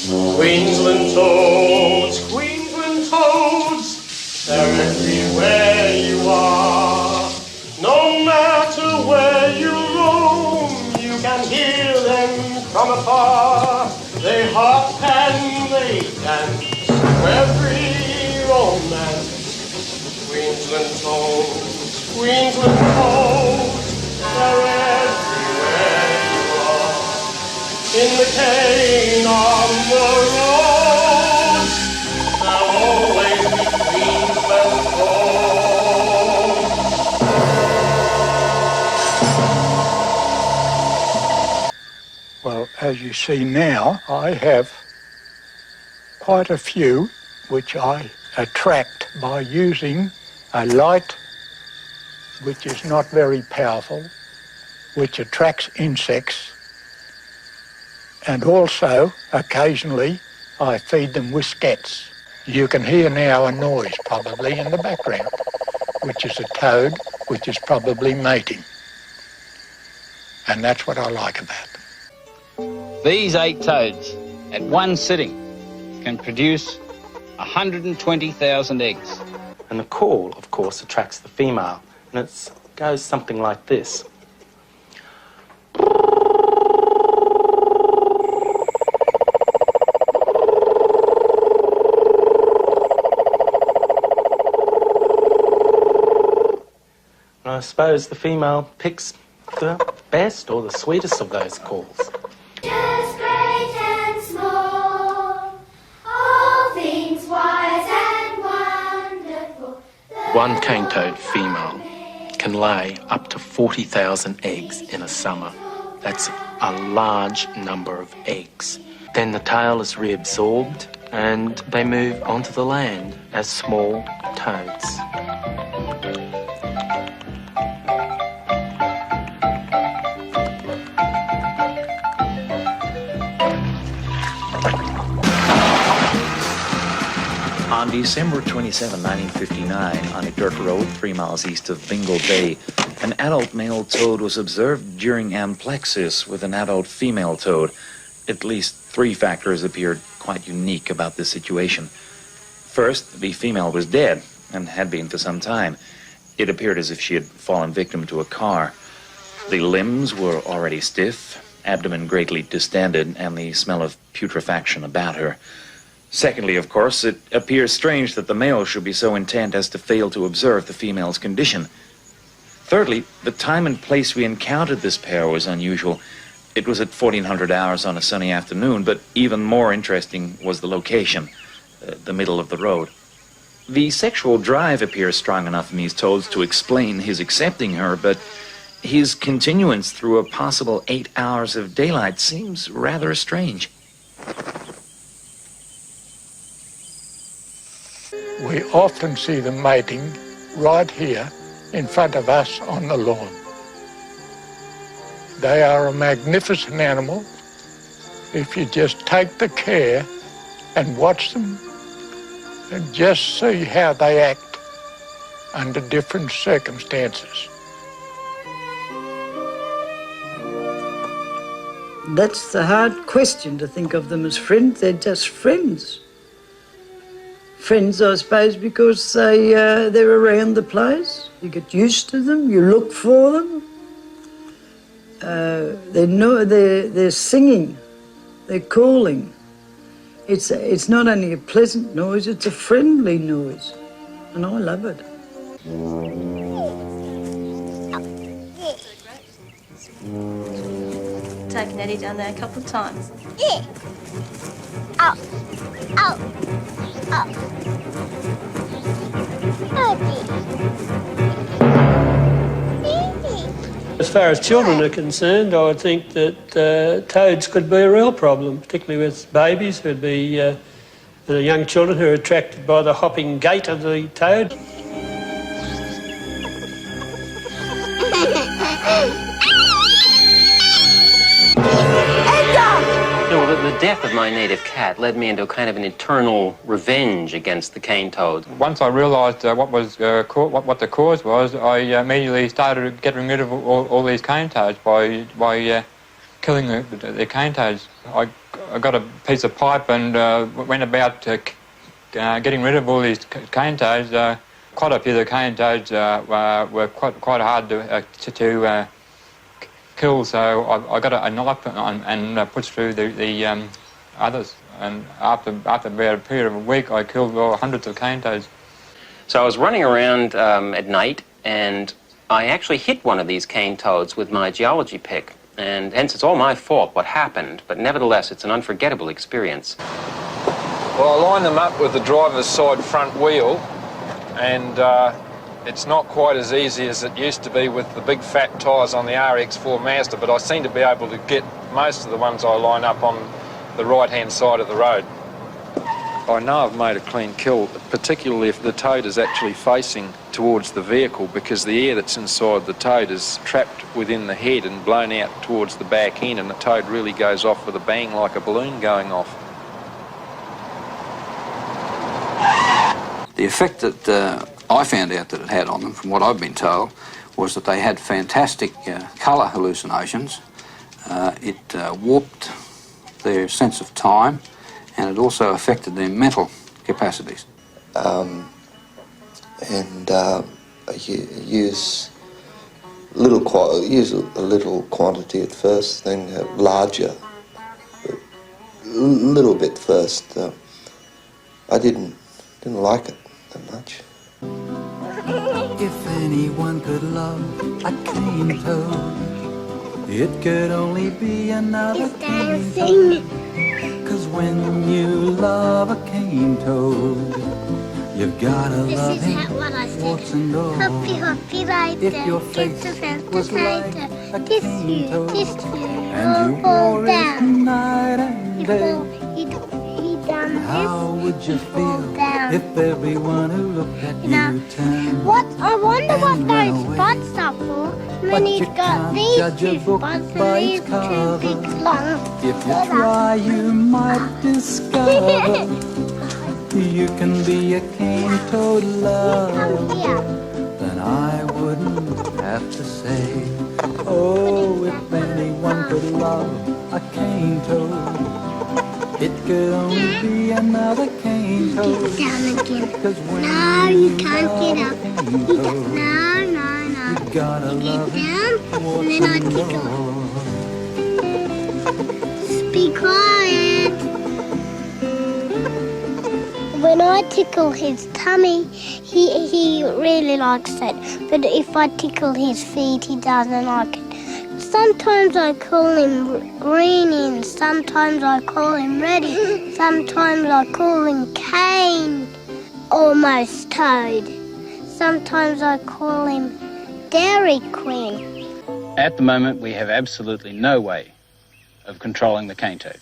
Queensland toads, they're everywhere you are. No matter where you roam, you can hear them from afar. They hop and they dance to every romance. Queensland toads, they're everywhere you are. In the cane on the road, there'll always be Queensland toads. Well, as you see now, I have quite a few which I attract by using a light which is not very powerful, which attracts insects, and also occasionally I feed them with scats. You can hear now a noise probably in the background, which is a toad which is probably mating. And that's what I like about them. These 8 toads at one sitting can produce 120,000 eggs. And the call, of course, attracts the female, and it goes something like this. And I suppose the female picks the best or the sweetest of those calls. Just great and small, all things wise and wonderful. One cane toad female can lay up to 40,000 eggs in a summer. That's a large number of eggs. Then the tail is reabsorbed and they move onto the land as small toads. On December 27, 1959, on a dirt road 3 miles east of Bingle Bay, an adult male toad was observed during amplexus with an adult female toad. At least 3 factors appeared quite unique about this situation. First, the female was dead, and had been for some time. It appeared as if she had fallen victim to a car. The limbs were already stiff, abdomen greatly distended, and the smell of putrefaction about her. Secondly, of course, it appears strange that the male should be so intent as to fail to observe the female's condition. Thirdly, the time and place we encountered this pair was unusual. It was at 1400 hours on a sunny afternoon, but even more interesting was the location, the middle of the road. The sexual drive appears strong enough in these toads to explain his accepting her, but his continuance through a possible 8 hours of daylight seems rather strange. We often see them mating right here in front of us on the lawn. They are a magnificent animal if you just take the care and watch them and just see how they act under different circumstances. That's the hard question, to think of them as friends. They're just friends. Friends, I suppose, because they're around the place. You get used to them, you look for them. They're singing, they're calling. It's not only a pleasant noise, it's a friendly noise, and I love it. Taken Eddie down there a couple of times. Yeah. Out. Out. Out. As far as children are concerned, I would think that toads could be a real problem, particularly with babies who'd be young children who are attracted by the hopping gait of the toad. The death of my native cat led me into a kind of an eternal revenge against the cane toad. Once I realised what the cause was, I immediately started getting rid of all these cane toads by killing the cane toads. I I got a piece of pipe and went about getting rid of all these cane toads. Quite a few of the cane toads were quite hard to kill, so I got a knife and pushed through the others. And after about a period of a week, I killed hundreds of cane toads. So I was running around at night, and I actually hit one of these cane toads with my geology pick. And hence, it's all my fault what happened, but nevertheless, it's an unforgettable experience. Well, I lined them up with the driver's side front wheel, and it's not quite as easy as it used to be with the big fat tyres on the RX4 Mazda, but I seem to be able to get most of the ones I line up on the right-hand side of the road. I know I've made a clean kill, particularly if the toad is actually facing towards the vehicle, because the air that's inside the toad is trapped within the head and blown out towards the back end, and the toad really goes off with a bang like a balloon going off. The effect that I found out that it had on them, from what I've been told, was that they had fantastic colour hallucinations. It warped their sense of time, and it also affected their mental capacities. Use a little quantity at first, then larger, a little bit first. I didn't like it that much. If anyone could love a cane toad, it could only be another cane toad. 'Cause when you love a cane toad, you've gotta love him, warts and all. If your face was like a cane toad, and you wore it night and day, how would you feel if everyone who looked at you turned? What? I wonder what those spots are for. When he's got these two spots and these two big lumps. If you try, you might discover you can be a cane toad lover. Then I wouldn't have to say, oh, if anyone could love a cane toad, it could only be another cane toad. Get down again. No, you can't get up. No. You gotta love down, and then I tickle. Just be quiet. When I tickle his tummy, he really likes it. But if I tickle his feet, he doesn't like it. Sometimes I call him Greenie, and sometimes I call him Reddy, sometimes I call him Cane, almost Toad. Sometimes I call him Dairy Queen. At the moment, we have absolutely no way of controlling the cane toad.